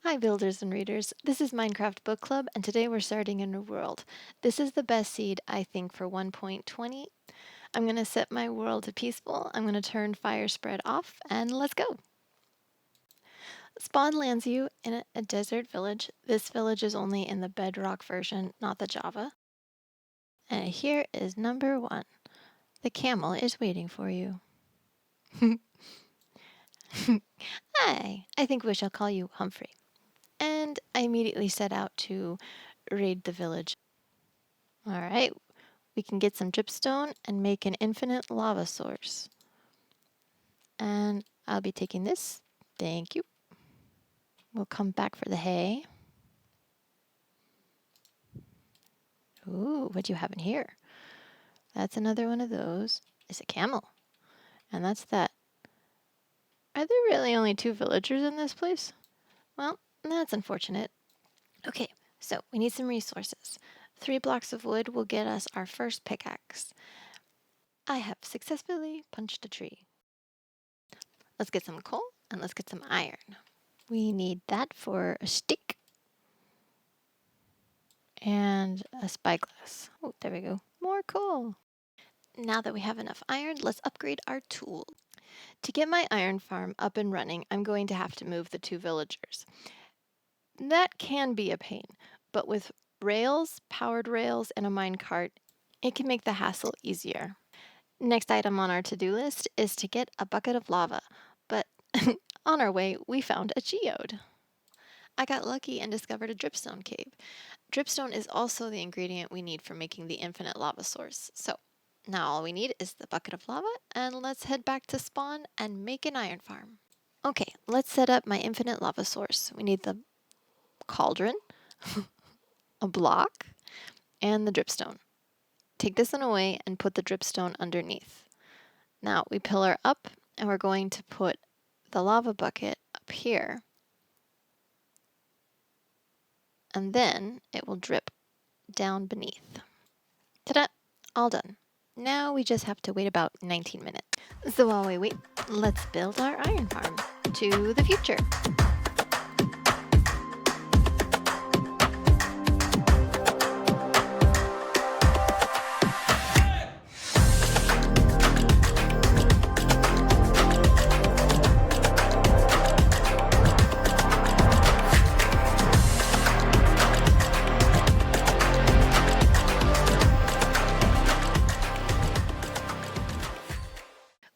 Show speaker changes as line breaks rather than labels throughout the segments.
Hi builders and readers, this is Minecraft Book Club and today we're starting a new world. This is the best seed I think for 1.20. I'm going to set my world to peaceful, I'm going to turn fire spread off, and let's go! Spawn lands you in a desert village. This village is only in the Bedrock version, not the Java. And here is number 1. The camel is waiting for you. Hi, I think we shall call you Humphrey. And I immediately set out to raid the village. Alright, we can get some dripstone and make an infinite lava source. And I'll be taking this. Thank you. We'll come back for the hay. Ooh, what do you have in here? That's another one of those. It's a camel. And that's that. Are there really only 2 villagers in this place? Well, that's unfortunate. Okay, so we need some resources. 3 blocks of wood will get us our first pickaxe. I have successfully punched a tree. Let's get some coal and let's get some iron. We need that for a stick and a spyglass. Oh, there we go. More coal. Now that we have enough iron, let's upgrade our tool. To get my iron farm up and running, I'm going to have to move the 2 villagers. That can be a pain, but with rails, powered rails, and a minecart, it can make the hassle easier. Next item on our to-do list is to get a bucket of lava, but on our way, we found a geode. I got lucky and discovered a dripstone cave. Dripstone is also the ingredient we need for making the infinite lava source. So now all we need is the bucket of lava, and let's head back to spawn and make an iron farm. Okay, let's set up my infinite lava source. We need the cauldron, a block, and the dripstone. Take this one away and put the dripstone underneath. Now we pillar up and we're going to put the lava bucket up here. And then it will drip down beneath. Ta-da! All done. Now we just have to wait about 19 minutes. So while we wait, let's build our iron farm to the future.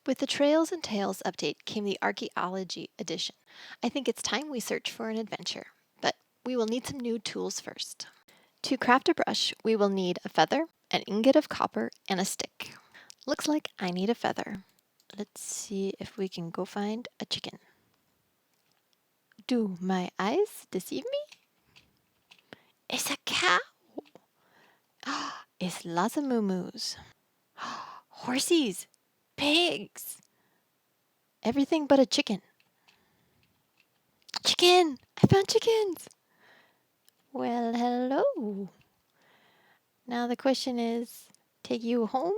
With the Trails and Tales update came the Archaeology edition. I think it's time we search for an adventure, but we will need some new tools first. To craft a brush, we will need a feather, an ingot of copper, and a stick. Looks like I need a feather. Let's see if we can go find a chicken. Do my eyes deceive me? It's a cow! It's lots of moo-moos. Horsies! Pigs! Everything but a chicken. Chicken! I found chickens! Well, hello. Now the question is, take you home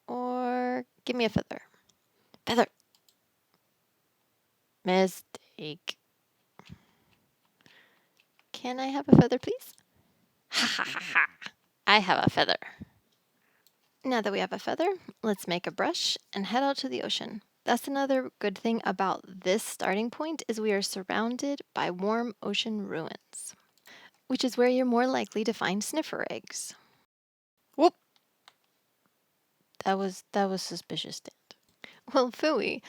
or give me a feather? Feather! Mistake. Can I have a feather, please? Ha ha ha ha! I have a feather. Now that we have a feather, let's make a brush and head out to the ocean. That's another good thing about this starting point is we are surrounded by warm ocean ruins, which is where you're more likely to find sniffer eggs. Whoop! That was suspicious, sand. Well, phooey.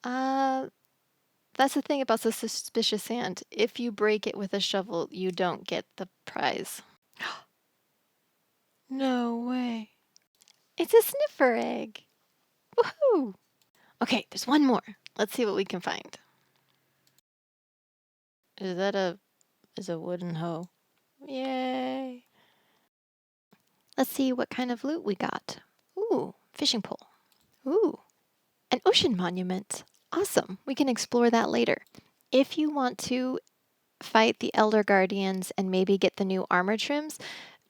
That's the thing about the suspicious sand. If you break it with a shovel, you don't get the prize. No way. It's a sniffer egg. Woohoo! Okay, there's one more. Let's see what we can find. Is that a wooden hoe? Yay! Let's see what kind of loot we got. Ooh, fishing pole. Ooh, an ocean monument. Awesome, we can explore that later. If you want to fight the Elder Guardians and maybe get the new armor trims,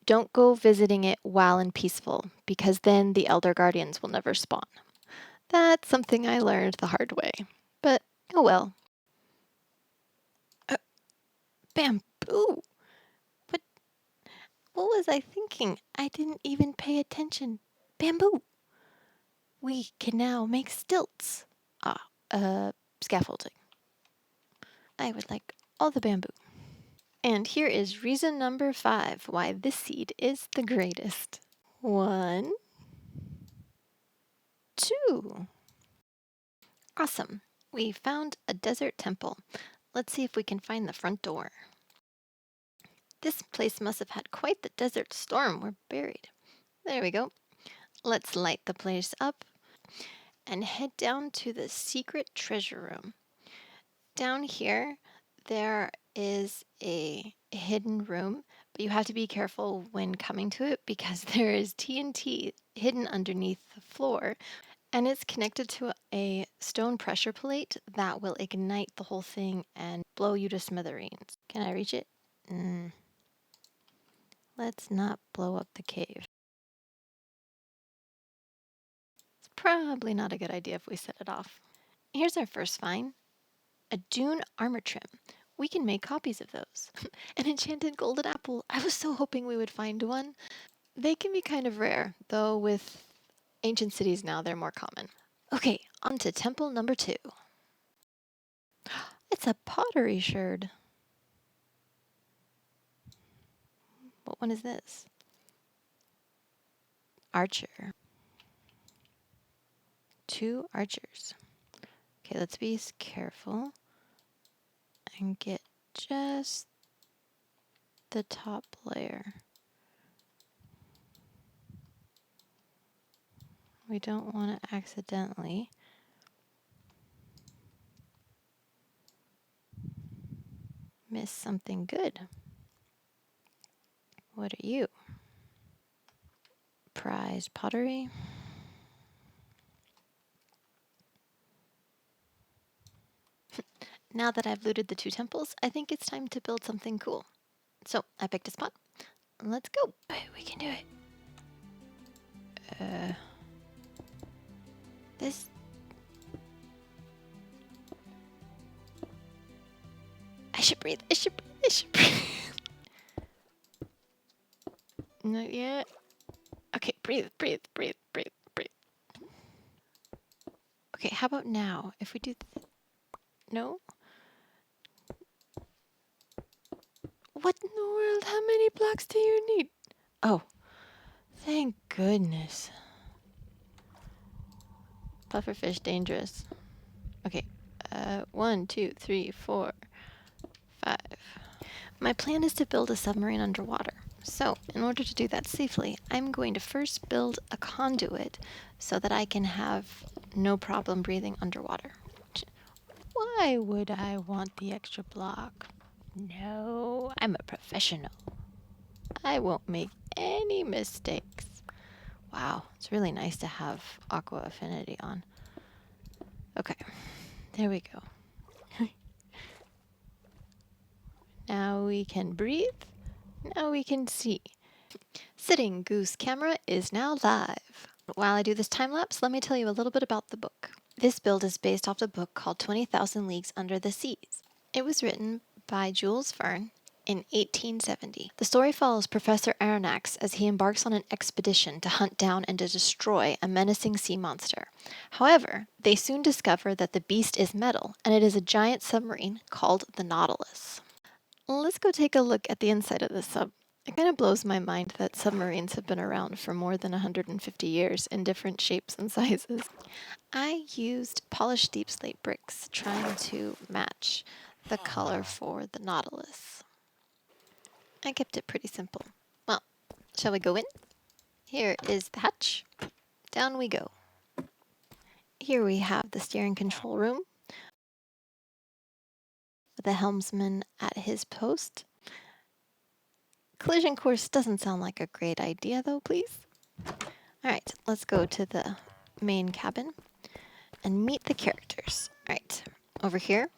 don't go visiting it while in peaceful, because then the Elder Guardians will never spawn. That's something I learned the hard way, but oh well. Bamboo! What, what was I thinking? I didn't even pay attention. Bamboo! We can now make stilts. Scaffolding. I would like all the bamboo. And here is reason number 5 why this seed is the greatest. 1, 2. Awesome. We found a desert temple. Let's see if we can find the front door. This place must have had quite the desert storm. We're buried. There we go. Let's light the place up and head down to the secret treasure room. Down here, there is a hidden room, but you have to be careful when coming to it because there is TNT hidden underneath the floor, and it's connected to a stone pressure plate that will ignite the whole thing and blow you to smithereens. Can I reach it? Let's not blow up the cave. It's probably not a good idea if we set it off. Here's our first find. A dune armor trim. We can make copies of those. An enchanted golden apple. I was so hoping we would find one. They can be kind of rare, though with ancient cities now they're more common. Okay, on to temple number 2. It's a pottery sherd. What one is this? Archer. 2 archers. Okay, let's be careful and get just the top layer. We don't want to accidentally miss something good. What are you? Prize pottery. Now that I've looted the 2 temples, I think it's time to build something cool. So I picked a spot. Let's go. We can do it. This. I should breathe. I should breathe. Not yet. Okay, breathe. Okay, how about now? If we do. No? What in the world? How many blocks do you need? Oh, thank goodness. Pufferfish dangerous. Okay, 1, 2, 3, 4, 5. My plan is to build a submarine underwater. So, in order to do that safely, I'm going to first build a conduit so that I can have no problem breathing underwater. Why would I want the extra block? No, I'm a professional. I won't make any mistakes. Wow, it's really nice to have aqua affinity on. Okay, there we go. Now we can breathe. Now we can see. Sitting Goose camera is now live. While I do this time lapse, let me tell you a little bit about the book. This build is based off the book called 20,000 Leagues Under the Seas. It was written by Jules Verne in 1870. The story follows Professor Aronnax as he embarks on an expedition to hunt down and to destroy a menacing sea monster. However, they soon discover that the beast is metal, and it is a giant submarine called the Nautilus. Let's go take a look at the inside of the sub. It kind of blows my mind that submarines have been around for more than 150 years in different shapes and sizes. I used polished deep slate bricks trying to match the color for the Nautilus. I kept it pretty simple. Well, shall we go in? Here is the hatch. Down we go. Here we have the steering control room. The helmsman at his post. Collision course doesn't sound like a great idea though, please. Alright, let's go to the main cabin and meet the characters. Alright, over here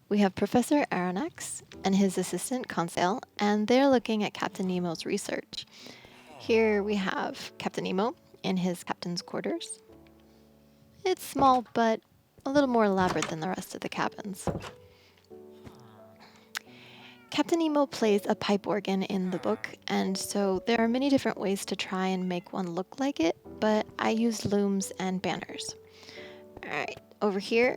we have Professor Aronnax and his assistant Conseil, and they're looking at Captain Nemo's research. Here we have Captain Nemo in his captain's quarters. It's small, but a little more elaborate than the rest of the cabins. Captain Nemo plays a pipe organ in the book, and so there are many different ways to try and make one look like it, but I used looms and banners. Alright, over here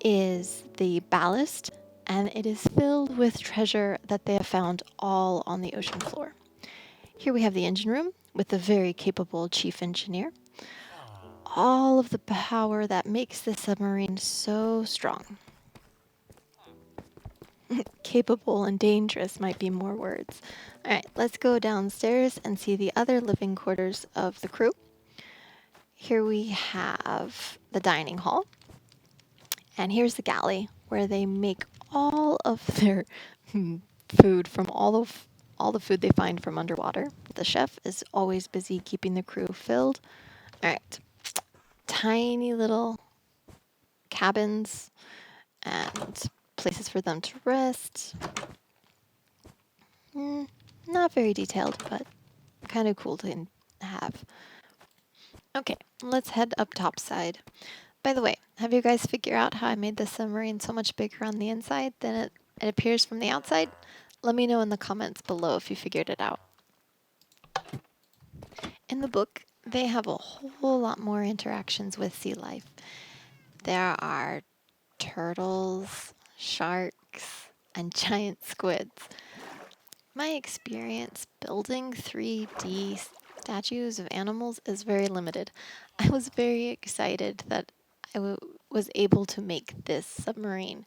is the ballast, and it is filled with treasure that they have found all on the ocean floor. Here we have the engine room with the very capable chief engineer. All of the power that makes this submarine so strong. Capable and dangerous might be more words. All right, let's go downstairs and see the other living quarters of the crew. Here we have the dining hall. And here's the galley where they make all of their food from all the food they find from underwater. The chef is always busy keeping the crew filled. All right, tiny little cabins and places for them to rest. Not very detailed, but kind of cool to have. Okay, let's head up topside. By the way, have you guys figured out how I made the submarine so much bigger on the inside than it appears from the outside? Let me know in the comments below if you figured it out. In the book, they have a whole lot more interactions with sea life. There are turtles, sharks, and giant squids. My experience building 3D statues of animals is very limited. I was very excited that I was able to make this submarine.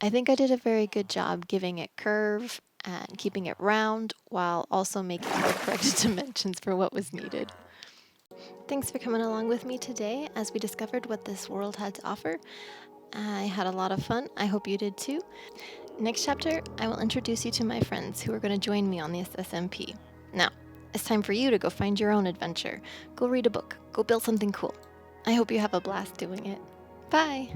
I think I did a very good job giving it curve and keeping it round while also making the correct dimensions for what was needed. Thanks for coming along with me today as we discovered what this world had to offer. I had a lot of fun. I hope you did too. Next chapter, I will introduce you to my friends who are going to join me on this SMP. Now, it's time for you to go find your own adventure. Go read a book. Go build something cool. I hope you have a blast doing it. Bye!